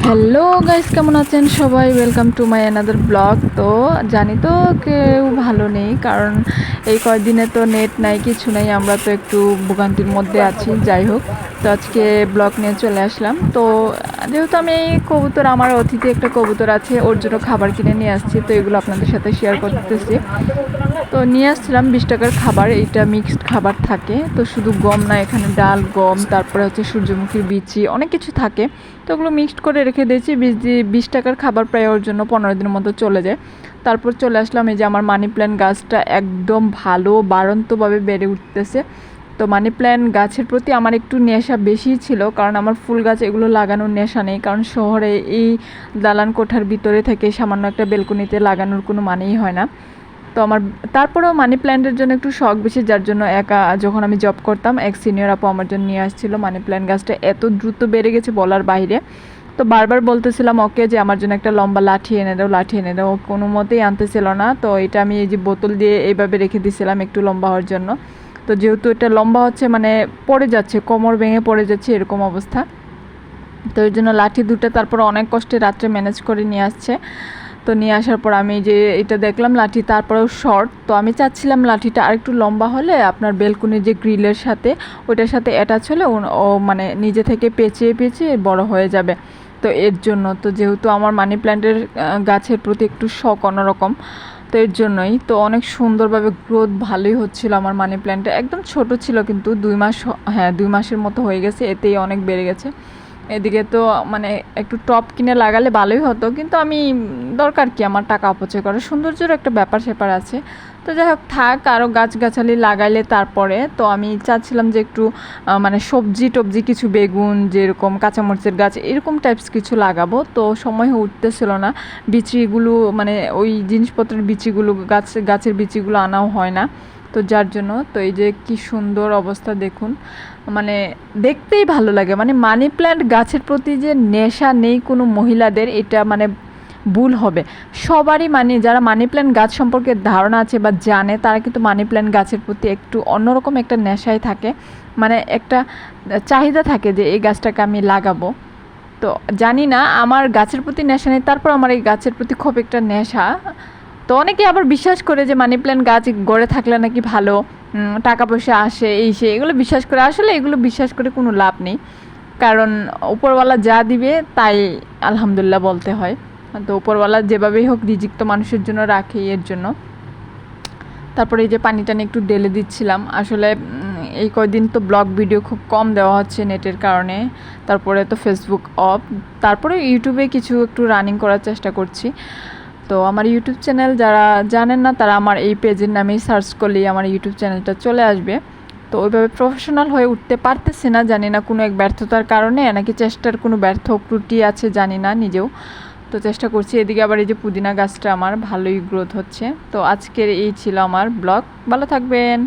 Hello guys, কেমন আছেন সবাই? Welcome to my another blog. তো জানি তো কেউ ভালো নেই, কারণ এই কয়েকদিনে তো নেট নাই, কিছু নাই, আমরা তো একটু ভোগান্তির মধ্যে আছি। যাই হোক, তো আজকে ব্লগ নিয়ে চলে আসলাম। তো যেহেতু আমি এই কবুতর, আমার অতিথি একটা কবুতর আছে, ওর জন্য খাবার কিনে নিয়ে আসছি, তো এগুলো আপনাদের সাথে শেয়ার করতেছি। তো নিয়ে আসছিলাম 20 টাকার খাবার, এইটা মিক্সড খাবার থাকে, তো শুধু গম না, এখানে ডাল, গম, তারপরে হচ্ছে সূর্যমুখীর বিচি, অনেক কিছু থাকে। তো ওগুলো মিক্সড করে রেখে দিয়েছি। 20 টাকার খাবার প্রায় ওর জন্য 15 দিনের মতো চলে যায়। তারপর চলে আসলাম, এই যে আমার মানি প্ল্যান্ট গাছটা একদম ভালো বাড়ন্তভাবে বেড়ে উঠতেছে। তো মানি প্ল্যান্ট গাছের প্রতি আমার একটু নেশা বেশি ছিল, কারণ আমার ফুল গাছ এগুলো লাগানোর নেশা নেই, কারণ শহরে এই দালান কোঠার ভিতরে থেকে সামান্য একটা বেলকনিতে লাগানোর কোনো মানেই হয় না। তো আমার তারপরেও মানি প্ল্যান্টের জন্য একটু শখ বেশি, যার জন্য একা যখন আমি জব করতাম, এক সিনিয়র আপু আমার জন্য নিয়ে আসছিলো। মানি প্ল্যান্ট গাছটা এত দ্রুত বেড়ে গেছে বলার বাইরে। তো বারবার বলতেছিলাম ওকে যে আমার জন্য একটা লম্বা লাঠি এনে দাও, লাঠি এনে দাও, কোনো মতেই আনতেছিল না। তো এটা আমি এই যে বোতল দিয়ে এইভাবে রেখে দিয়েছিলাম একটু লম্বা হওয়ার জন্য। তো যেহেতু এটা লম্বা হচ্ছে, মানে পড়ে যাচ্ছে, কোমর ভেঙে পড়ে যাচ্ছে এরকম অবস্থা। তো এর জন্য লাঠি দুটো তারপর অনেক কষ্টে রাত্রে ম্যানেজ করে নিয়ে আসছে। তো নিয়ে আসার পর আমি যে এটা দেখলাম লাঠি, তারপরেও শর্ট, তো আমি চাচ্ছিলাম লাঠিটা আরেকটু লম্বা হলে আপনার বেলকুনির যে গ্রিলের সাথে, ওইটার সাথে অ্যাটাচ হলে ও মানে নিজে থেকে পেঁচিয়ে পেঁচিয়ে বড় হয়ে যাবে। তো এর জন্য, তো যেহেতু আমার মানি প্ল্যান্টের গাছের প্রতি একটু শখ অন্যরকম, তো এর জন্যই তো অনেক সুন্দরভাবে গ্রোথ ভালোই হচ্ছিল আমার মানি প্ল্যান্টটা। একদম ছোট ছিল, কিন্তু 2 মাস, হ্যাঁ 2 মাসের মতো হয়ে গেছে, এতেই অনেক বেড়ে গেছে। এদিকে তো মানে একটু টপ কিনে লাগালে ভালোই হতো, কিন্তু আমি দরকার কি আমার টাকা অপচয় করা, সৌন্দর্যের একটা ব্যাপার স্যাপার আছে। তো যাই হোক থাক, আরও গাছগাছালি লাগাইলে তারপরে। তো আমি চাচ্ছিলাম যে একটু মানে সবজি টবজি কিছু, বেগুন যেরকম, কাঁচামরিচের গাছ, এরকম টাইপস কিছু লাগাবো। তো সময় হয়ে উঠতেছিল না, বিচিগুলো মানে ওই জিনিসপত্রের বিচিগুলো, গাছের বিচিগুলো আনাও হয় না। তো যার জন্য, তো এই যে কি সুন্দর অবস্থা দেখুন, মানে দেখতেই ভালো লাগে। মানে মানি প্ল্যান্ট গাছের প্রতি যে নেশা নেই কোনো মহিলাদের, এটা মানে ভুল হবে। সবারই মানে যারা মানি প্ল্যান্ট গাছ সম্পর্কে ধারণা আছে বা জানে, তারা কিন্তু মানি প্ল্যান্ট গাছের প্রতি একটু অন্যরকম একটা নেশায় থাকে, মানে একটা চাহিদা থাকে যে এই গাছটাকে আমি লাগাবো। তো জানি না, আমার গাছের প্রতি নেশা নেই, তারপর আমার এই গাছের প্রতি খুব একটা নেশা। তো অনেকে আবার বিশ্বাস করে যে মানি প্ল্যান্ট গাছ গড়ে থাকলে নাকি ভালো টাকা পয়সা আসে, এই সে, এগুলো বিশ্বাস করে। আসলে এগুলো বিশ্বাস করে কোনো লাভ নেই, কারণ উপরওয়ালা যা দিবে তাই আলহামদুলিল্লাহ বলতে হয়। তো উপরওয়ালা যেভাবেই হোক রিজিক তো মানুষের জন্য রাখে, এর জন্য। তারপরে এই যে পানি টানি একটু ঢেলে দিচ্ছিলাম। আসলে এই কয়দিন তো ব্লগ ভিডিও খুব কম দেওয়া হচ্ছে নেটের কারণে, তারপরে তো ফেসবুক অফ, তারপরে ইউটিউবে কিছু একটু রানিং করার চেষ্টা করছি। তো আমার ইউটিউব চ্যানেল যারা জানেন না, তারা আমার এই পেজের নামেই সার্চ করলেই আমার ইউটিউব চ্যানেলটা চলে আসবে। তো ওইভাবে প্রফেশনাল হয়ে উঠতে পারতেছে না, জানি না কোনো এক ব্যর্থতার কারণে, নাকি চেষ্টার কোনো ব্যর্থ ত্রুটি আছে, জানি না নিজেও। তো চেষ্টা করছি। এদিকে আবার এই যে পুদিনা গাছটা আমার ভালোই গ্রোথ হচ্ছে। তো আজকের এই ছিল আমার ব্লগ, ভালো থাকবেন।